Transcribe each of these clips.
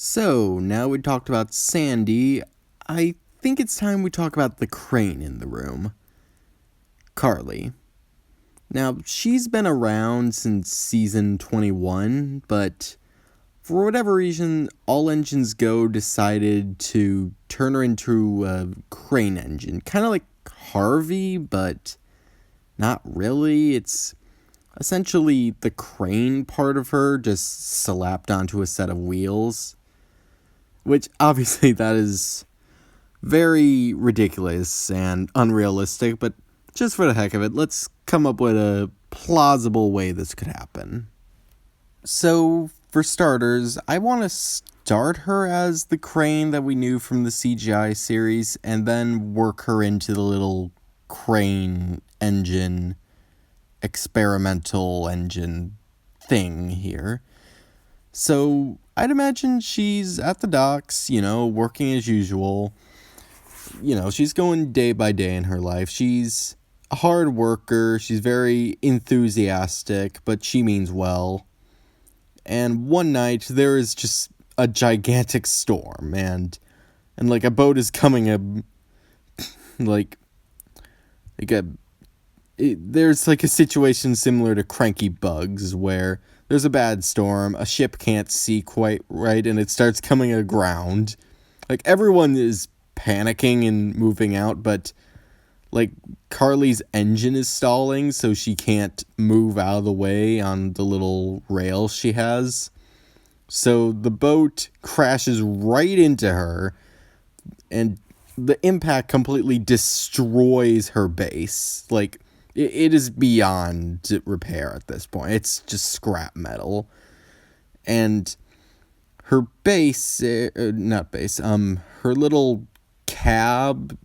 So, now we talked about Sandy, I think it's time we talk about the crane in the room. Carly. Now, she's been around since season 21, but for whatever reason, All Engines Go decided to turn her into a crane engine. Kind of like Harvey, but not really. It's essentially the crane part of her just slapped onto a set of wheels. Which, obviously, that is very ridiculous and unrealistic, but just for the heck of it, let's come up with a plausible way this could happen. So, for starters, I want to start her as the crane that we knew from the CGI series, and then work her into the little crane engine, experimental engine thing here. So, I'd imagine she's at the docks, working as usual. She's going day by day in her life. She's a hard worker. She's very enthusiastic, but she means well. And one night, there is just a gigantic storm, and like a boat is coming there's like a situation similar to Cranky Bugs where there's a bad storm, a ship can't see quite right, and it starts coming aground. Like, everyone is panicking and moving out, but, like, Carly's engine is stalling, so she can't move out of the way on the little rail she has. So the boat crashes right into her, and the impact completely destroys her base. Like, it is beyond repair at this point. It's just scrap metal. And her base, her little cab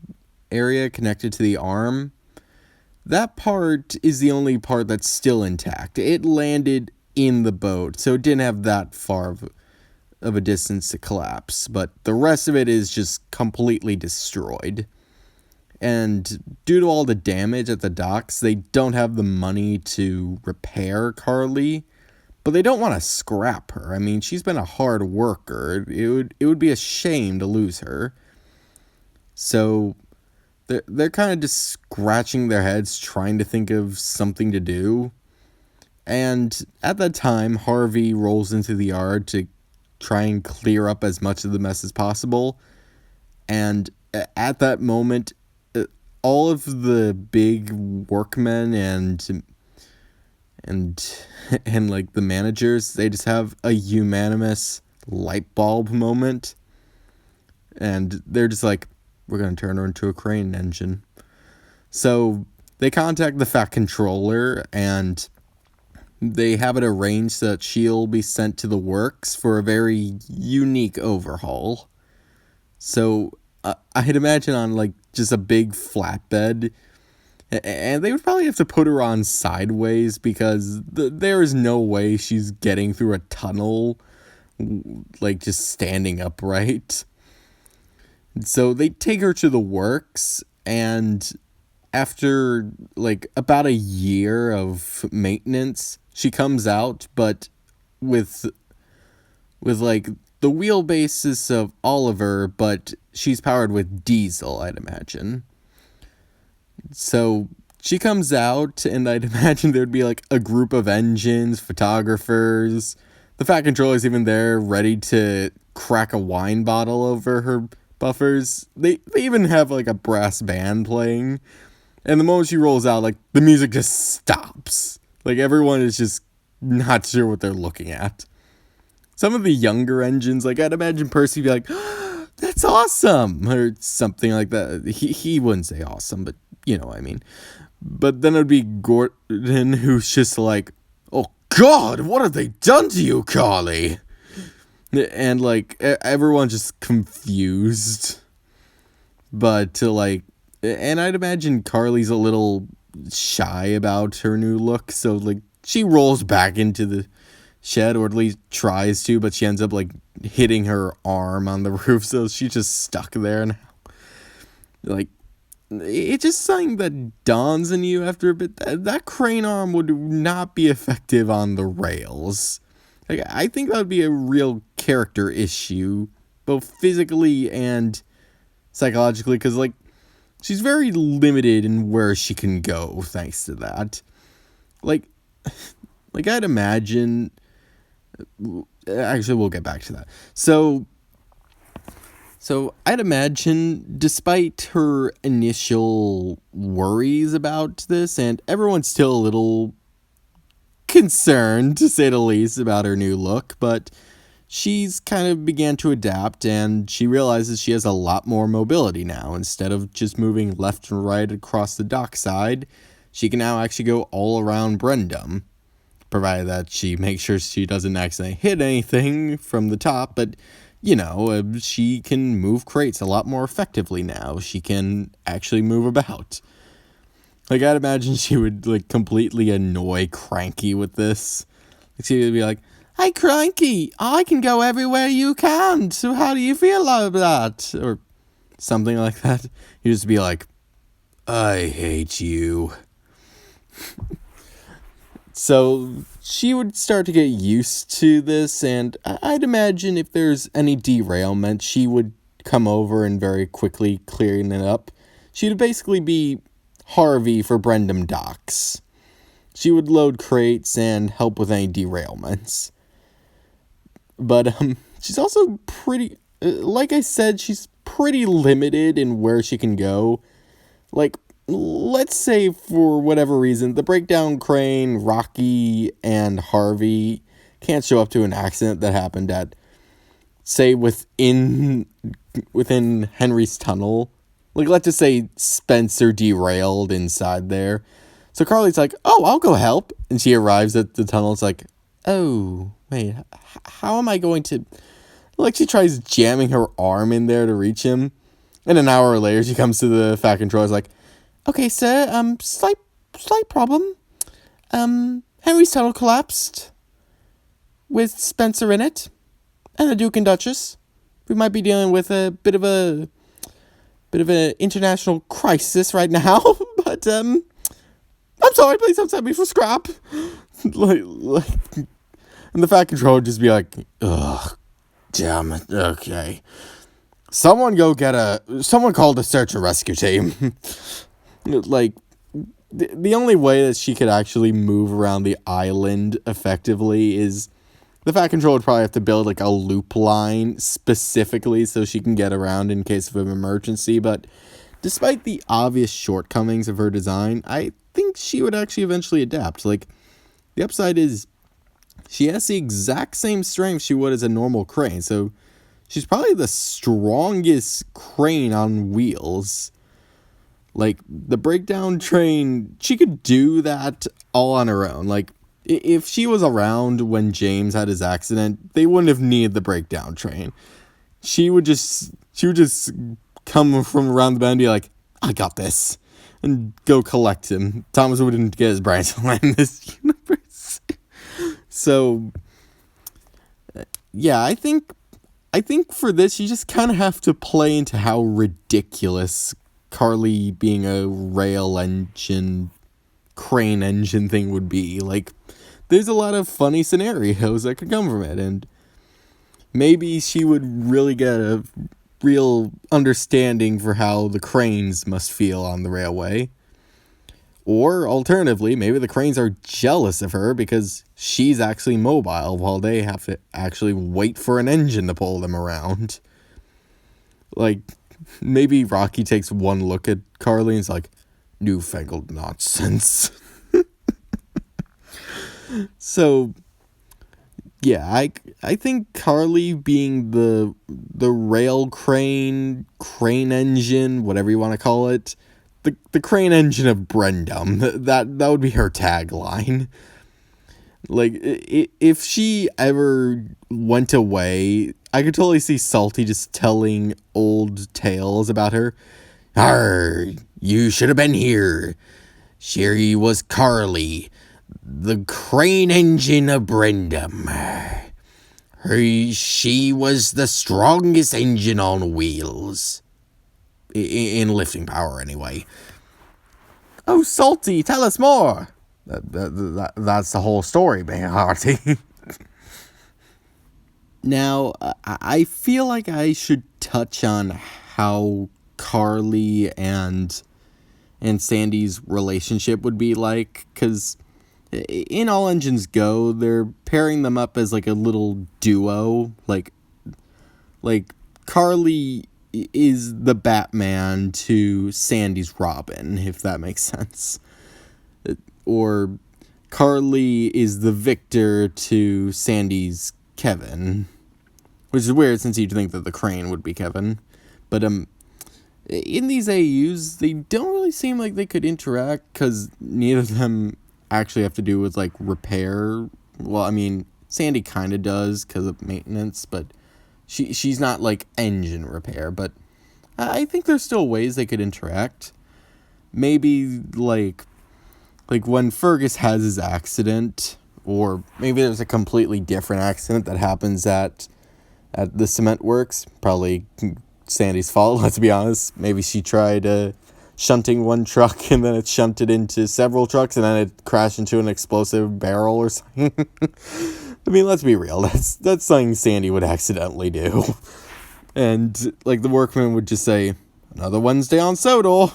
area connected to the arm, that part is the only part that's still intact. It landed in the boat, so it didn't have that far of a distance to collapse. But the rest of it is just completely destroyed. And due to all the damage at the docks, they don't have the money to repair Carly, but they don't want to scrap her. I mean, she's been a hard worker. It would be a shame to lose her. So they're kind of just scratching their heads trying to think of something to do. And at that time, Harvey rolls into the yard to try and clear up as much of the mess as possible. And at that moment, all of the big workmen and like the managers, they just have a unanimous light bulb moment, and they're just like, we're gonna turn her into a crane engine. So they contact the Fat Controller, and they have it arranged so that she'll be sent to the works for a very unique overhaul. So I'd imagine on like just a big flatbed, and they would probably have to put her on sideways because there is no way she's getting through a tunnel like just standing upright. So they take her to the works, and after like about a year of maintenance, she comes out, but with like the wheelbases of Oliver, but she's powered with diesel, I'd imagine. So she comes out, and I'd imagine there'd be like a group of engines, photographers. The Fat Controller's even there, ready to crack a wine bottle over her buffers. They even have like a brass band playing. And the moment she rolls out, like, the music just stops. Like, everyone is just not sure what they're looking at. Some of the younger engines, like, I'd imagine Percy be like, oh, that's awesome, or something like that. He wouldn't say awesome, but you know what I mean. But then it would be Gordon, who's just like, oh God, what have they done to you, Carly? And like, everyone's just confused. But and I'd imagine Carly's a little shy about her new look, so like she rolls back into the shed, or at least tries to, but she ends up like hitting her arm on the roof, so she's just stuck there now. Like, it's just something that dawns on you after a bit. That crane arm would not be effective on the rails. Like, I think that would be a real character issue, both physically and psychologically, because, like, she's very limited in where she can go thanks to that. Like, I'd imagine... Actually, we'll get back to that. So I'd imagine, despite her initial worries about this, and everyone's still a little concerned, to say the least, about her new look, but she's kind of began to adapt, and she realizes she has a lot more mobility now. Instead of just moving left and right across the dockside, she can now actually go all around Brendam, provided that she makes sure she doesn't accidentally hit anything from the top. But, she can move crates a lot more effectively now. She can actually move about. Like, I'd imagine she would, like, completely annoy Cranky with this. Like, she would be like, "Hey, Cranky, I can go everywhere you can, so how do you feel about that?" Or something like that. You'd just be like, "I hate you." So she would start to get used to this, and I'd imagine if there's any derailment, she would come over and very quickly clearing it up. She'd basically be Harvey for Brendam Docks. She would load crates and help with any derailments. But she's also pretty, like I said, she's pretty limited in where she can go. Like, let's say for whatever reason, the breakdown crane, Rocky, and Harvey can't show up to an accident that happened at, say, within Henry's tunnel. Like, let's just say Spencer derailed inside there. So Carly's like, "Oh, I'll go help." And she arrives at the tunnel. It's like, "Oh, wait, how am I going to..." Like, she tries jamming her arm in there to reach him. And an hour later, she comes to the Fat Controller's like, "Okay, sir, slight problem. Henry's tunnel collapsed with Spencer in it, and the Duke and Duchess. We might be dealing with a bit of an international crisis right now, but, I'm sorry, please don't send me for scrap." like, and the Fat Controller would just be like, "Ugh, damn it, okay. Someone call the search and rescue team." Like, the only way that she could actually move around the island effectively is the Fat Controller would probably have to build, like, a loop line specifically so she can get around in case of an emergency. But despite the obvious shortcomings of her design, I think she would actually eventually adapt. Like, the upside is she has the exact same strength she would as a normal crane, so she's probably the strongest crane on wheels. Like, the breakdown train, she could do that all on her own. Like, if she was around when James had his accident, they wouldn't have needed the breakdown train. She would just come from around the bend and be like, "I got this," and go collect him. Thomas wouldn't get his brains in this universe. So, yeah, I think for this, you just kind of have to play into how ridiculous Carly being a rail engine, crane engine thing would be. Like, there's a lot of funny scenarios that could come from it, and maybe she would really get a real understanding for how the cranes must feel on the railway. Or, alternatively, maybe the cranes are jealous of her because she's actually mobile while they have to actually wait for an engine to pull them around. Like, maybe Rocky takes one look at Carly and is like, "Newfangled nonsense." So, yeah, I think Carly being the rail crane engine, whatever you want to call it, the crane engine of Brendam, that would be her tagline. Like, if she ever went away, I could totally see Salty just telling old tales about her. "Arr, you should have been here. She was Carly, the crane engine of Brendam. She was the strongest engine on wheels. In lifting power, anyway." "Oh, Salty, tell us more." That's the whole story, man, Hearty. Now, I feel like I should touch on how Carly and Sandy's relationship would be like, because in All Engines Go, they're pairing them up as like a little duo. Like Carly is the Batman to Sandy's Robin, if that makes sense. Or Carly is the Victor to Sandy's Kevin, which is weird since you'd think that the Crane would be Kevin. But in these AUs, they don't really seem like they could interact because neither of them actually have to do with like repair. Well, I mean, Sandy kind of does because of maintenance, but she's not like engine repair. But I think there's still ways they could interact. Maybe like when Fergus has his accident, or maybe there's a completely different accident that happens at the cement works. Probably Sandy's fault, let's be honest. Maybe she tried shunting one truck and then it shunted into several trucks and then it crashed into an explosive barrel or something. I mean, let's be real. That's something Sandy would accidentally do. And like the workman would just say, "Another Wednesday on Sodor."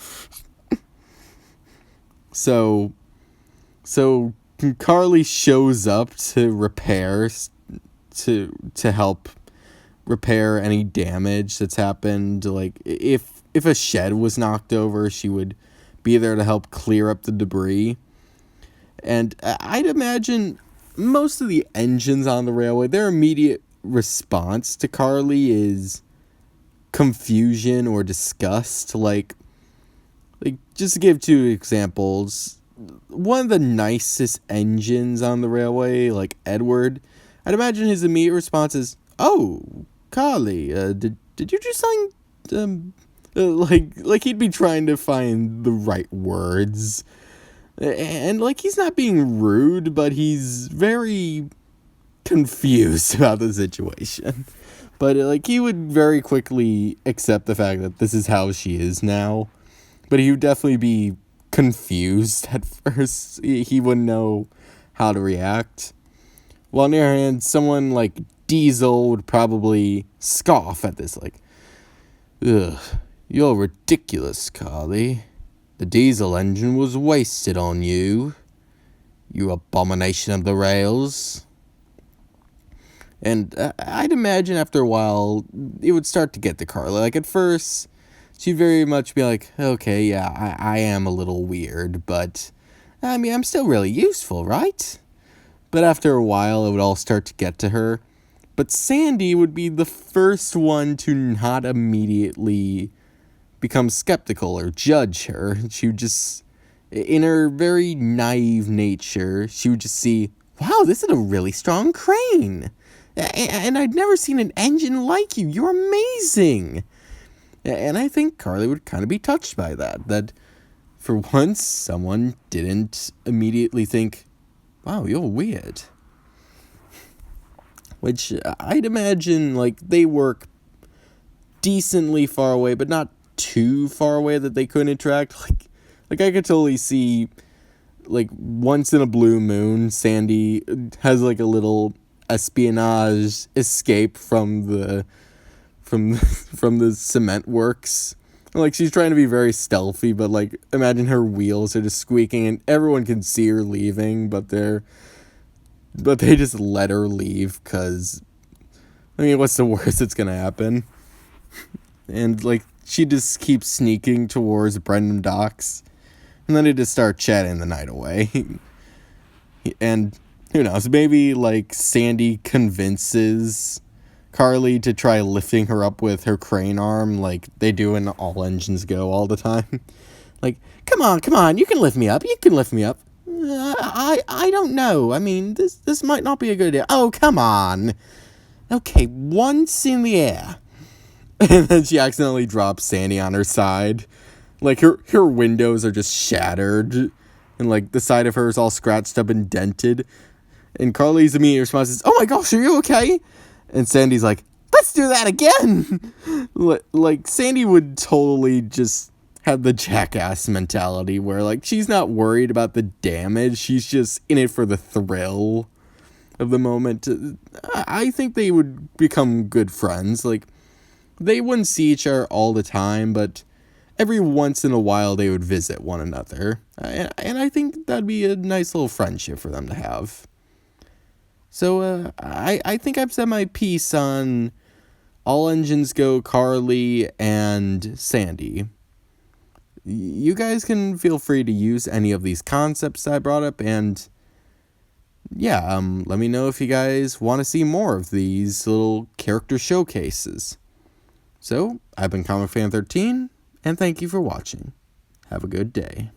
So Carly shows up to repair, to help repair any damage that's happened. Like if a shed was knocked over, she would be there to help clear up the debris. And I'd imagine most of the engines on the railway, their immediate response to Carly is confusion or disgust. Like just to give two examples, one of the nicest engines on the railway, like Edward, I'd imagine his immediate response is, "Oh, Carly, did you do something?" Like he'd be trying to find the right words, and like he's not being rude, but he's very confused about the situation. But like he would very quickly accept the fact that this is how she is now. But he would definitely be confused at first. He wouldn't know how to react. While on the other hand, someone like Diesel would probably scoff at this, like, "Ugh, you're ridiculous, Carly. The diesel engine was wasted on you. You abomination of the rails." And I'd imagine after a while, it would start to get to Carly. Like at first, she'd very much be like, "Okay, yeah, I am a little weird, but I mean, I'm still really useful, right?" But after a while, it would all start to get to her. But Sandy would be the first one to not immediately become skeptical or judge her. She would just, in her very naive nature, she would just see, "Wow, this is a really strong crane. And I'd never seen an engine like you. You're amazing." And I think Carly would kind of be touched by that for once someone didn't immediately think, "Wow, you're weird." Which I'd imagine, like, they work decently far away, but not too far away that they couldn't interact. Like I could totally see, like, once in a blue moon, Sandy has, like, a little espionage escape from the cement works. Like, she's trying to be very stealthy, but like imagine her wheels are just squeaking and everyone can see her leaving, but they just let her leave because, I mean, what's the worst that's gonna happen? And like she just keeps sneaking towards Brendan Docks, and then they just start chatting the night away. And who knows, maybe like Sandy convinces Carly to try lifting her up with her crane arm like they do in All Engines Go all the time. Like, come on, you can lift me up. I don't know. I mean, this might not be a good idea. Oh, come on. Okay, once in the air. And then she accidentally drops Sandy on her side. Like, her windows are just shattered. And, like, the side of her is all scratched up and dented. And Carly's immediate response is, "Oh my gosh, are you okay?" And Sandy's like, "Let's do that again." Like, Sandy would totally just have the jackass mentality where, like, she's not worried about the damage. She's just in it for the thrill of the moment, I think they would become good friends. Like, they wouldn't see each other all the time, but every once in a while they would visit one another. And I think that'd be a nice little friendship for them to have. So I think I've said my piece on All Engines Go, Carly, and Sandy. You guys can feel free to use any of these concepts I brought up, and yeah, let me know if you guys want to see more of these little character showcases. So, I've been Comic Fan 13, and thank you for watching. Have a good day.